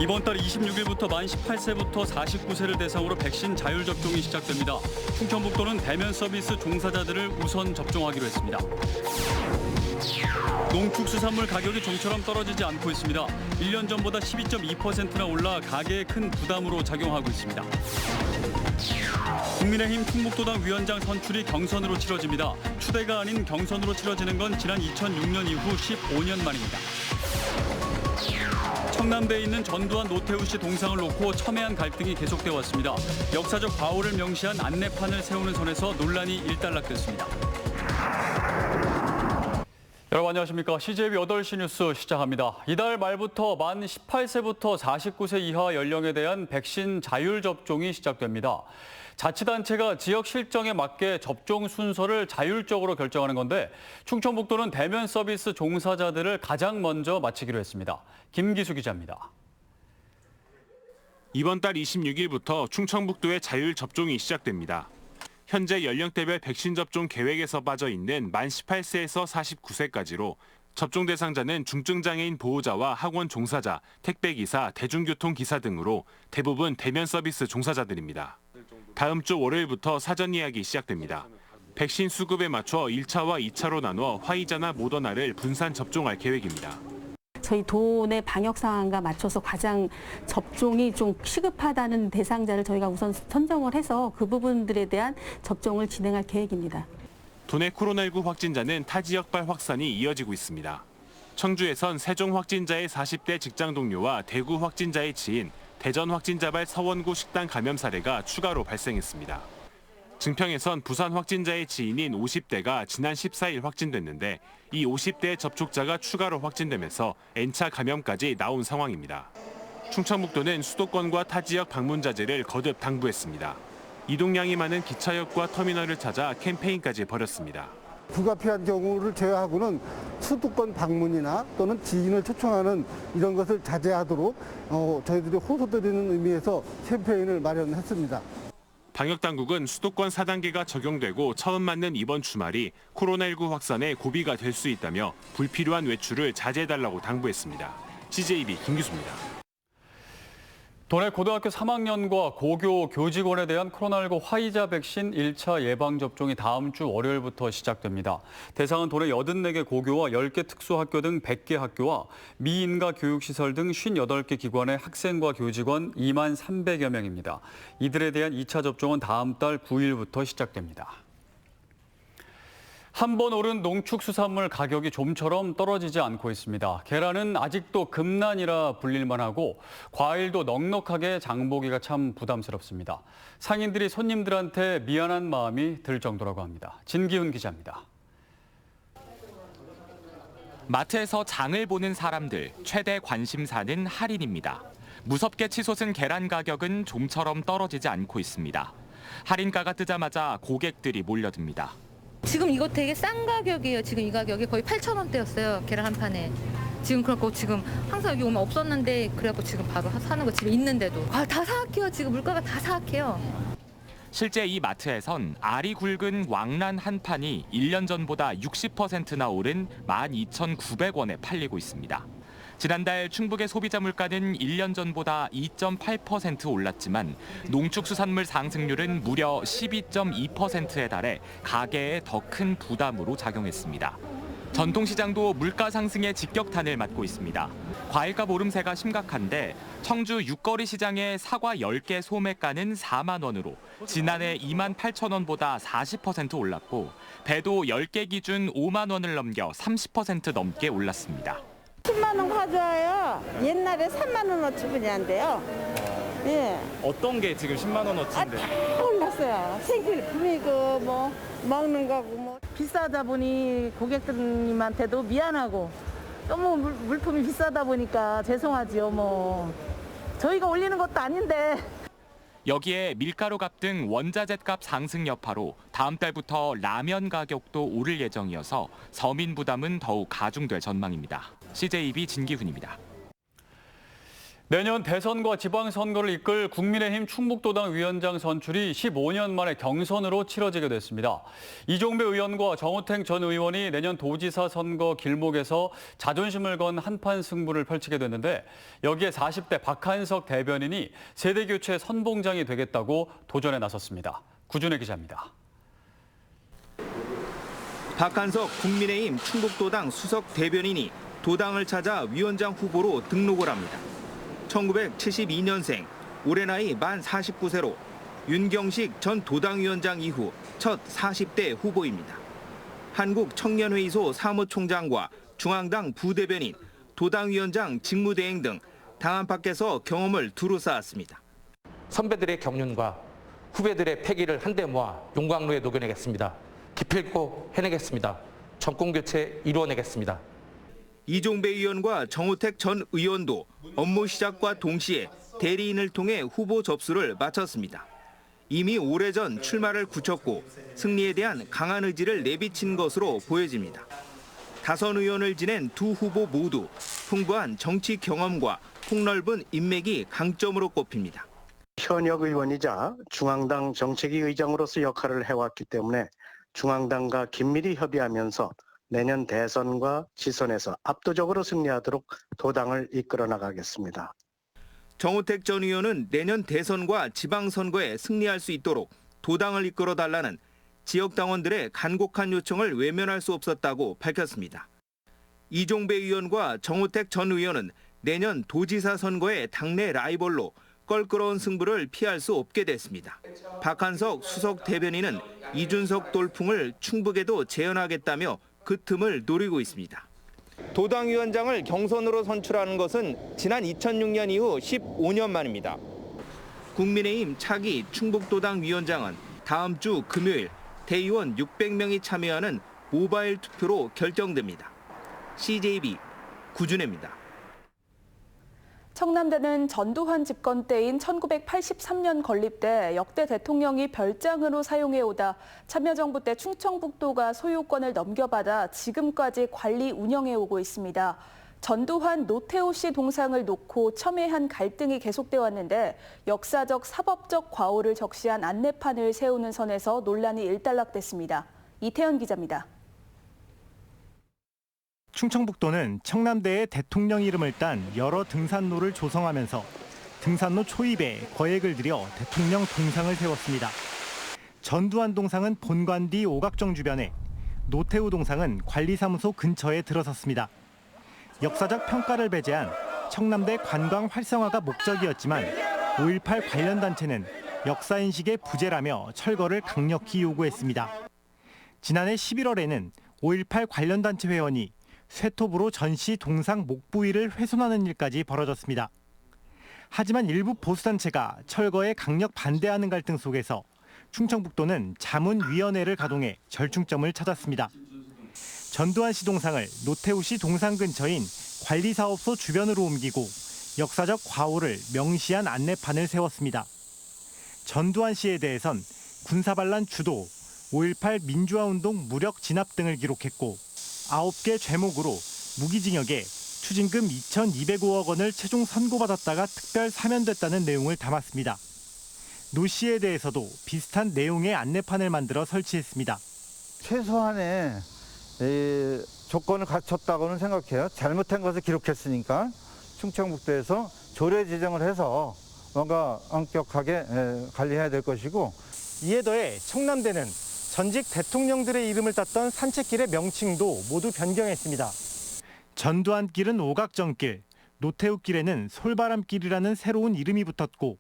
이번 달 26일부터 만 18세부터 49세를 대상으로 백신 자율 접종이 시작됩니다. 충청북도는 대면 서비스 종사자들을 우선 접종하기로 했습니다. 농축수산물 가격이 좀처럼 떨어지지 않고 있습니다. 1년 전보다 12.2%나 올라 가계에 큰 부담으로 작용하고 있습니다. 국민의힘 충북도당 위원장 선출이 경선으로 치러집니다. 추대가 아닌 경선으로 치러지는 건 지난 2006년 이후 15년 만입니다. 청남대에 있는 전두환 노태우 씨 동상을 놓고 첨예한 갈등이 계속돼 왔습니다. 역사적 과오를 명시한 안내판을 세우는 선에서 논란이 일단락됐습니다. 여러분 안녕하십니까. CJB 8시 뉴스 시작합니다. 이달 말부터 만 18세부터 49세 이하 연령에 대한 백신 자율 접종이 시작됩니다. 자치단체가 지역 실정에 맞게 접종 순서를 자율적으로 결정하는 건데 충청북도는 대면 서비스 종사자들을 가장 먼저 마치기로 했습니다. 김기수 기자입니다. 이번 달 26일부터 충청북도의 자율 접종이 시작됩니다. 현재 연령대별 백신 접종 계획에서 빠져 있는 만 18세에서 49세까지로 접종 대상자는 중증장애인 보호자와 학원 종사자, 택배기사, 대중교통기사 등으로 대부분 대면 서비스 종사자들입니다. 다음 주 월요일부터 사전 예약이 시작됩니다. 백신 수급에 맞춰 1차와 2차로 나눠 화이자나 모더나를 분산 접종할 계획입니다. 저희 도내 방역 상황과 맞춰서 가장 접종이 좀 시급하다는 대상자를 저희가 우선 선정을 해서 그 부분들에 대한 접종을 진행할 계획입니다. 도내 코로나19 확진자는 타 지역발 확산이 이어지고 있습니다. 청주에선 세종 확진자의 40대 직장 동료와 대구 확진자의 지인, 대전 확진자발 서원구 식당 감염 사례가 추가로 발생했습니다. 증평에선 부산 확진자의 지인인 50대가 지난 14일 확진됐는데 이 50대 접촉자가 추가로 확진되면서 N차 감염까지 나온 상황입니다. 충청북도는 수도권과 타 지역 방문 자제를 거듭 당부했습니다. 이동량이 많은 기차역과 터미널을 찾아 캠페인까지 벌였습니다. 불가피한 경우를 제외하고는 수도권 방문이나 또는 지인을 초청하는 이런 것을 자제하도록 저희들이 호소드리는 의미에서 캠페인을 마련했습니다. 방역당국은 수도권 4단계가 적용되고 처음 맞는 이번 주말이 코로나19 확산의 고비가 될 수 있다며 불필요한 외출을 자제해달라고 당부했습니다. CJB 김기수입니다. 도내 고등학교 3학년과 고교 교직원에 대한 코로나19 화이자 백신 1차 예방접종이 다음 주 월요일부터 시작됩니다. 대상은 도내 84개 고교와 10개 특수학교 등 100개 학교와 미인가 교육시설 등 58개 기관의 학생과 교직원 2만 300여 명입니다. 이들에 대한 2차 접종은 다음 달 9일부터 시작됩니다. 한 번 오른 농축수산물 가격이 좀처럼 떨어지지 않고 있습니다. 계란은 아직도 금난이라 불릴만 하고 과일도 넉넉하게 장보기가 참 부담스럽습니다. 상인들이 손님들한테 미안한 마음이 들 정도라고 합니다. 진기훈 기자입니다. 마트에서 장을 보는 사람들 최대 관심사는 할인입니다. 무섭게 치솟은 계란 가격은 좀처럼 떨어지지 않고 있습니다. 할인가가 뜨자마자 고객들이 몰려듭니다. 지금 이거 되게 싼 가격이에요. 지금 이 가격이 거의 8,000원대였어요. 계란 한 판에. 지금 그렇고 지금 항상 여기 오면 없었는데 그래갖고 지금 바로 사는 거 집에 있는데도. 다 사악해요. 지금 물가가 다 사악해요. 실제 이 마트에선 알이 굵은 왕란 한 판이 1년 전보다 60%나 오른 12,900원에 팔리고 있습니다. 지난달 충북의 소비자 물가는 1년 전보다 2.8% 올랐지만 농축수산물 상승률은 무려 12.2%에 달해 가게에 더 큰 부담으로 작용했습니다. 전통시장도 물가 상승에 직격탄을 맞고 있습니다. 과일값 오름세가 심각한데 청주 육거리 시장의 사과 10개 소매가는 4만 원으로 지난해 2만 8천 원보다 40% 올랐고 배도 10개 기준 5만 원을 넘겨 30% 넘게 올랐습니다. 10만 원 가져와요. 옛날에 3만 원어치뿐이 안 돼요. 예. 어떤 게 지금 10만 원어치인데? 다 올랐어요. 생필품이고 뭐 먹는 거고 뭐. 비싸다 보니 고객님한테도 미안하고 너무 물품이 비싸다 보니까 죄송하지요. 뭐 저희가 올리는 것도 아닌데. 여기에 밀가루 값 등 원자재 값 상승 여파로 다음 달부터 라면 가격도 오를 예정이어서 서민 부담은 더욱 가중될 전망입니다. CJB 진기훈입니다. 내년 대선과 지방선거를 이끌 국민의힘 충북도당 위원장 선출이 15년 만에 경선으로 치러지게 됐습니다. 이종배 의원과 정호택 전 의원이 내년 도지사 선거 길목에서 자존심을 건 한판 승부를 펼치게 됐는데 여기에 40대 박한석 대변인이 세대교체 선봉장이 되겠다고 도전에 나섰습니다. 구준혜 기자입니다. 박한석 국민의힘 충북도당 수석 대변인이 도당을 찾아 위원장 후보로 등록을 합니다. 1972년생, 올해 나이 만 49세로 윤경식 전 도당위원장 이후 첫 40대 후보입니다. 한국청년회의소 사무총장과 중앙당 부대변인, 도당위원장 직무대행 등 당 안팎에서 경험을 두루 쌓았습니다. 선배들의 경륜과 후배들의 패기를 한데 모아 용광로에 녹여내겠습니다. 기필코 해내겠습니다. 정권교체 이루어내겠습니다. 이종배 의원과 정호택 전 의원도 업무 시작과 동시에 대리인을 통해 후보 접수를 마쳤습니다. 이미 오래전 출마를 굳혔고 승리에 대한 강한 의지를 내비친 것으로 보여집니다. 다선 의원을 지낸 두 후보 모두 풍부한 정치 경험과 폭넓은 인맥이 강점으로 꼽힙니다. 현역 의원이자 중앙당 정책위 의장으로서 역할을 해왔기 때문에 중앙당과 긴밀히 협의하면서 내년 대선과 지선에서 압도적으로 승리하도록 도당을 이끌어 나가겠습니다. 정호택 전 의원은 내년 대선과 지방선거에 승리할 수 있도록 도당을 이끌어 달라는 지역 당원들의 간곡한 요청을 외면할 수 없었다고 밝혔습니다. 이종배 의원과 정호택 전 의원은 내년 도지사 선거의 당내 라이벌로 껄끄러운 승부를 피할 수 없게 됐습니다. 박한석 수석 대변인은 이준석 돌풍을 충북에도 재현하겠다며 그 틈을 노리고 있습니다. 도당위원장을 경선으로 선출하는 것은 지난 2006년 이후 15년 만입니다. 국민의힘 차기 충북도당 위원장은 다음 주 금요일 대의원 600명이 참여하는 모바일 투표로 결정됩니다. CJB 구준혜입니다. 청남대는 전두환 집권 때인 1983년 건립돼 역대 대통령이 별장으로 사용해오다 참여정부 때 충청북도가 소유권을 넘겨받아 지금까지 관리 운영해오고 있습니다. 전두환 노태우 씨 동상을 놓고 첨예한 갈등이 계속돼 왔는데 역사적 사법적 과오를 적시한 안내판을 세우는 선에서 논란이 일단락됐습니다. 이태현 기자입니다. 충청북도는 청남대의 대통령 이름을 딴 여러 등산로를 조성하면서 등산로 초입에 거액을 들여 대통령 동상을 세웠습니다. 전두환 동상은 본관 뒤 오각정 주변에, 노태우 동상은 관리사무소 근처에 들어섰습니다. 역사적 평가를 배제한 청남대 관광 활성화가 목적이었지만 5.18 관련 단체는 역사인식의 부재라며 철거를 강력히 요구했습니다. 지난해 11월에는 5.18 관련 단체 회원이 쇠톱으로 전시 동상 목 부위를 훼손하는 일까지 벌어졌습니다. 하지만 일부 보수단체가 철거에 강력 반대하는 갈등 속에서 충청북도는 자문위원회를 가동해 절충점을 찾았습니다. 전두환 씨 동상을 노태우 씨 동상 근처인 관리사업소 주변으로 옮기고 역사적 과오를 명시한 안내판을 세웠습니다. 전두환 씨에 대해선 군사반란 주도, 5.18 민주화운동 무력 진압 등을 기록했고 9개 죄목으로 무기징역에 추징금 2,205억 원을 최종 선고받았다가 특별 사면됐다는 내용을 담았습니다. 노 씨에 대해서도 비슷한 내용의 안내판을 만들어 설치했습니다. 최소한의 조건을 갖췄다고는 생각해요. 잘못한 것을 기록했으니까 충청북도에서 조례 지정을 해서 뭔가 엄격하게 관리해야 될 것이고, 이에 더해 청남대는 전직 대통령들의 이름을 땄던 산책길의 명칭도 모두 변경했습니다. 전두환길은 오각정길, 노태우길에는 솔바람길이라는 새로운 이름이 붙었고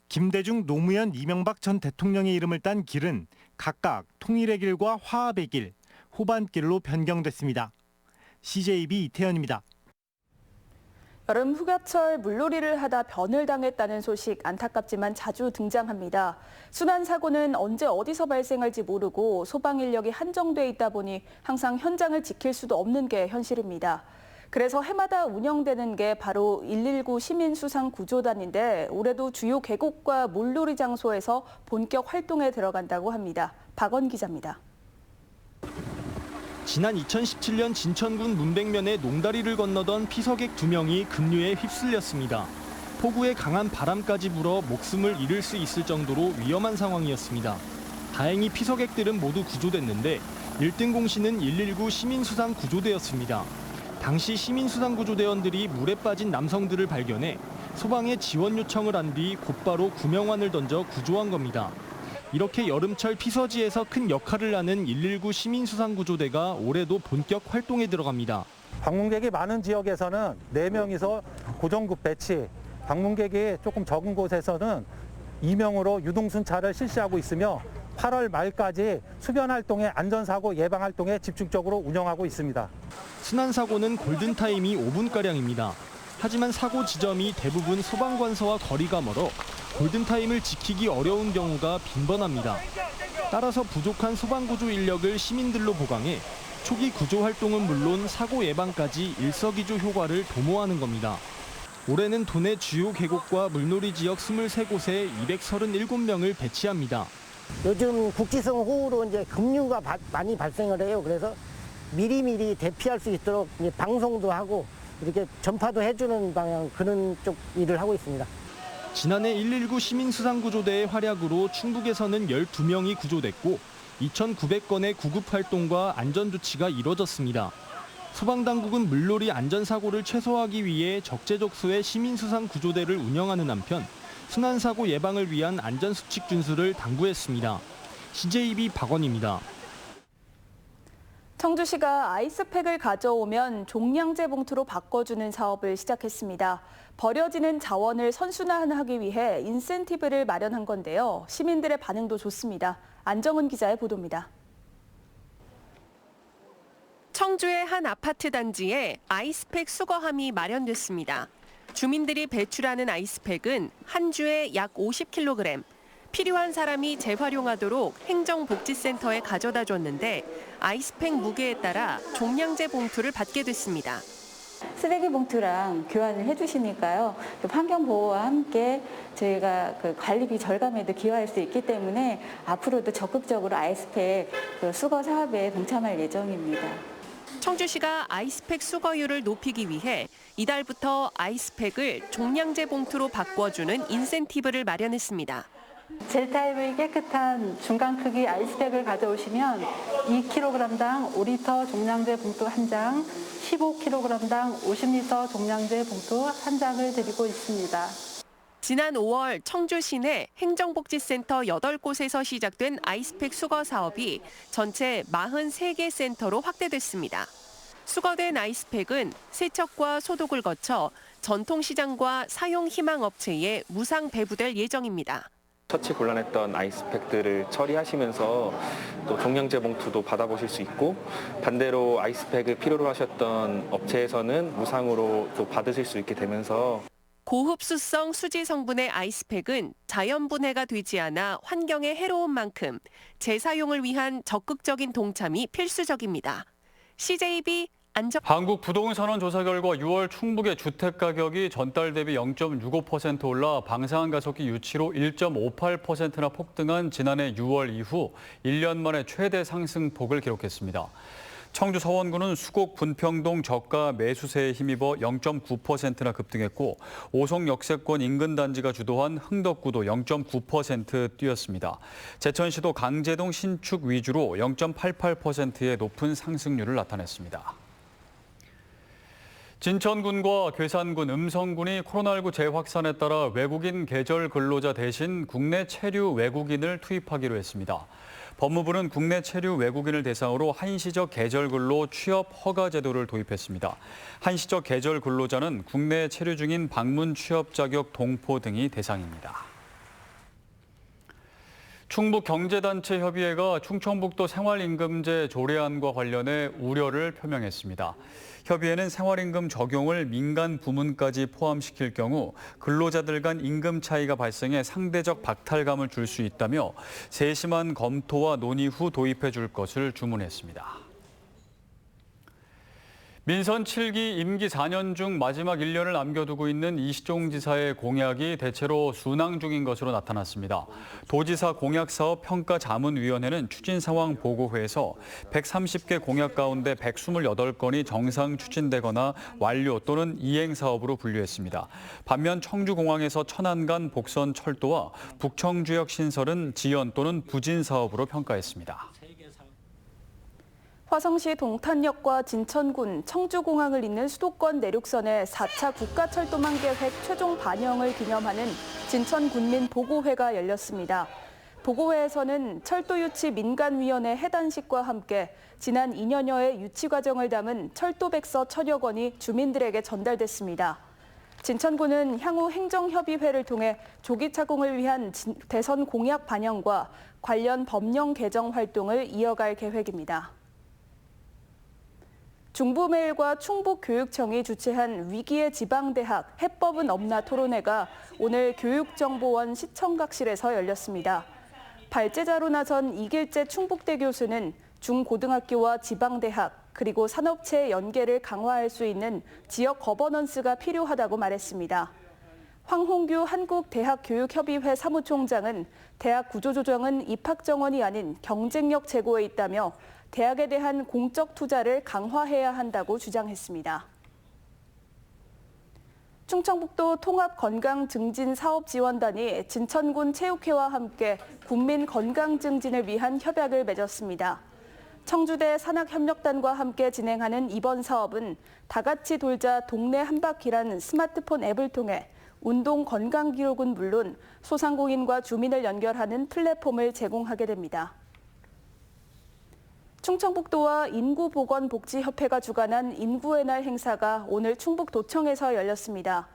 김대중, 노무현, 이명박 전 대통령의 이름을 딴 길은 각각 통일의 길과 화합의 길, 호반길로 변경됐습니다. CJB 이태현입니다. 여름 휴가철 물놀이를 하다 변을 당했다는 소식 안타깝지만 자주 등장합니다. 순환 사고는 언제 어디서 발생할지 모르고 소방 인력이 한정돼 있다 보니 항상 현장을 지킬 수도 없는 게 현실입니다. 그래서 해마다 운영되는 게 바로 119 시민수상구조단인데 올해도 주요 계곡과 물놀이 장소에서 본격 활동에 들어간다고 합니다. 박원 기자입니다. 지난 2017년 진천군 문백면의 농다리를 건너던 피서객 2명이 급류에 휩쓸렸습니다. 폭우에 강한 바람까지 불어 목숨을 잃을 수 있을 정도로 위험한 상황이었습니다. 다행히 피서객들은 모두 구조됐는데 1등 공신은 119 시민수상구조대였습니다. 당시 시민수상구조대원들이 물에 빠진 남성들을 발견해 소방에 지원 요청을 한 뒤 곧바로 구명환을 던져 구조한 겁니다. 이렇게 여름철 피서지에서 큰 역할을 하는 119 시민수상구조대가 올해도 본격 활동에 들어갑니다. 방문객이 많은 지역에서는 4명이서 고정급 배치, 방문객이 조금 적은 곳에서는 2명으로 유동순찰을 실시하고 있으며 8월 말까지 수변 활동의 안전사고 예방 활동에 집중적으로 운영하고 있습니다. 순환사고는 골든타임이 5분가량입니다. 하지만 사고 지점이 대부분 소방관서와 거리가 멀어 골든타임을 지키기 어려운 경우가 빈번합니다. 따라서 부족한 소방구조 인력을 시민들로 보강해 초기 구조 활동은 물론 사고 예방까지 일석이조 효과를 도모하는 겁니다. 올해는 도내 주요 계곡과 물놀이 지역 23곳에 237명을 배치합니다. 요즘 국지성 호우로 이제 급류가 많이 발생을 해요. 그래서 미리미리 대피할 수 있도록 이제 방송도 하고 이렇게 전파도 해주는 방향 그런 쪽 일을 하고 있습니다. 지난해 119 시민수상구조대의 활약으로 충북에서는 12명이 구조됐고 2,900건의 구급 활동과 안전조치가 이뤄졌습니다. 소방당국은 물놀이 안전사고를 최소화하기 위해 적재적소의 시민수상구조대를 운영하는 한편 순환사고 예방을 위한 안전수칙 준수를 당부했습니다. CJB 박원입니다. 청주시가 아이스팩을 가져오면 종량제 봉투로 바꿔주는 사업을 시작했습니다. 버려지는 자원을 선순환하기 위해 인센티브를 마련한 건데요. 시민들의 반응도 좋습니다. 안정은 기자의 보도입니다. 청주의 한 아파트 단지에 아이스팩 수거함이 마련됐습니다. 주민들이 배출하는 아이스팩은 한 주에 약 50kg, 필요한 사람이 재활용하도록 행정복지센터에 가져다 줬는데 아이스팩 무게에 따라 종량제 봉투를 받게 됐습니다. 쓰레기 봉투랑 교환을 해주시니까요. 환경 보호와 함께 저희가 관리비 절감에도 기여할 수 있기 때문에 앞으로도 적극적으로 아이스팩 수거 사업에 동참할 예정입니다. 청주시가 아이스팩 수거율을 높이기 위해 이달부터 아이스팩을 종량제 봉투로 바꿔주는 인센티브를 마련했습니다. 젤 타입의 깨끗한 중간 크기 아이스팩을 가져오시면 2kg당 5리터 종량제 봉투 1장, 15kg당 50리터 종량제 봉투 1장을 드리고 있습니다. 지난 5월 청주 시내 행정복지센터 8곳에서 시작된 아이스팩 수거 사업이 전체 43개 센터로 확대됐습니다. 수거된 아이스팩은 세척과 소독을 거쳐 전통시장과 사용 희망 업체에 무상 배부될 예정입니다. 처치 곤란했던 아이스팩들을 처리하시면서 또 종량제 봉투도 받아보실 수 있고 반대로 아이스팩을 필요로 하셨던 업체에서는 무상으로 또 받으실 수 있게 되면서 고흡수성 수지 성분의 아이스팩은 자연 분해가 되지 않아 환경에 해로운 만큼 재사용을 위한 적극적인 동참이 필수적입니다. CJB 한국부동산원 조사 결과 6월 충북의 주택 가격이 전달 대비 0.65% 올라 방산 가속기 유치로 1.58%나 폭등한 지난해 6월 이후 1년 만에 최대 상승폭을 기록했습니다. 청주 서원구는 수곡 분평동 저가 매수세에 힘입어 0.9%나 급등했고 오송 역세권 인근 단지가 주도한 흥덕구도 0.9% 뛰었습니다. 제천시도 강제동 신축 위주로 0.88%의 높은 상승률을 나타냈습니다. 진천군과 괴산군, 음성군이 코로나19 재확산에 따라 외국인 계절 근로자 대신 국내 체류 외국인을 투입하기로 했습니다. 법무부는 국내 체류 외국인을 대상으로 한시적 계절 근로 취업 허가 제도를 도입했습니다. 한시적 계절 근로자는 국내 체류 중인 방문 취업 자격 동포 등이 대상입니다. 충북경제단체협의회가 충청북도 생활임금제 조례안과 관련해 우려를 표명했습니다. 협의회는 생활임금 적용을 민간 부문까지 포함시킬 경우 근로자들 간 임금 차이가 발생해 상대적 박탈감을 줄 수 있다며 세심한 검토와 논의 후 도입해 줄 것을 주문했습니다. 민선 7기 임기 4년 중 마지막 1년을 남겨두고 있는 이시종 지사의 공약이 대체로 순항 중인 것으로 나타났습니다. 도지사 공약사업 평가자문위원회는 추진 상황 보고회에서 130개 공약 가운데 128건이 정상 추진되거나 완료 또는 이행 사업으로 분류했습니다. 반면 청주공항에서 천안간 복선 철도와 북청주역 신설은 지연 또는 부진 사업으로 평가했습니다. 화성시 동탄역과 진천군, 청주공항을 잇는 수도권 내륙선의 4차 국가철도망 계획 최종 반영을 기념하는 진천군민 보고회가 열렸습니다. 보고회에서는 철도유치 민간위원회 해단식과 함께 지난 2년여의 유치 과정을 담은 철도백서 1000여 건이 주민들에게 전달됐습니다. 진천군은 향후 행정협의회를 통해 조기 착공을 위한 대선 공약 반영과 관련 법령 개정 활동을 이어갈 계획입니다. 중부매일과 충북교육청이 주최한 위기의 지방대학 해법은 없나 토론회가 오늘 교육정보원 시청각실에서 열렸습니다. 발제자로 나선 이길재 충북대 교수는 중고등학교와 지방대학 그리고 산업체의 연계를 강화할 수 있는 지역 거버넌스가 필요하다고 말했습니다. 황홍규 한국대학교육협의회 사무총장은 대학 구조조정은 입학정원이 아닌 경쟁력 제고에 있다며 대학에 대한 공적 투자를 강화해야 한다고 주장했습니다. 충청북도 통합건강증진사업지원단이 진천군 체육회와 함께 군민 건강 증진을 위한 협약을 맺었습니다. 청주대 산학협력단과 함께 진행하는 이번 사업은 다같이 돌자 동네 한바퀴란 스마트폰 앱을 통해 운동 건강 기록은 물론 소상공인과 주민을 연결하는 플랫폼을 제공하게 됩니다. 충청북도와 인구보건복지협회가 주관한 인구의 날 행사가 오늘 충북도청에서 열렸습니다.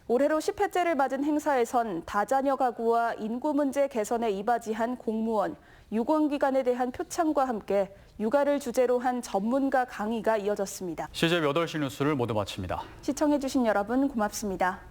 올해로 10회째를 맞은 행사에선 다자녀 가구와 인구 문제 개선에 이바지한 공무원, 유공기관에 대한 표창과 함께 육아를 주제로 한 전문가 강의가 이어졌습니다. CJ 8시 뉴스를 모두 마칩니다. 시청해주신 여러분 고맙습니다.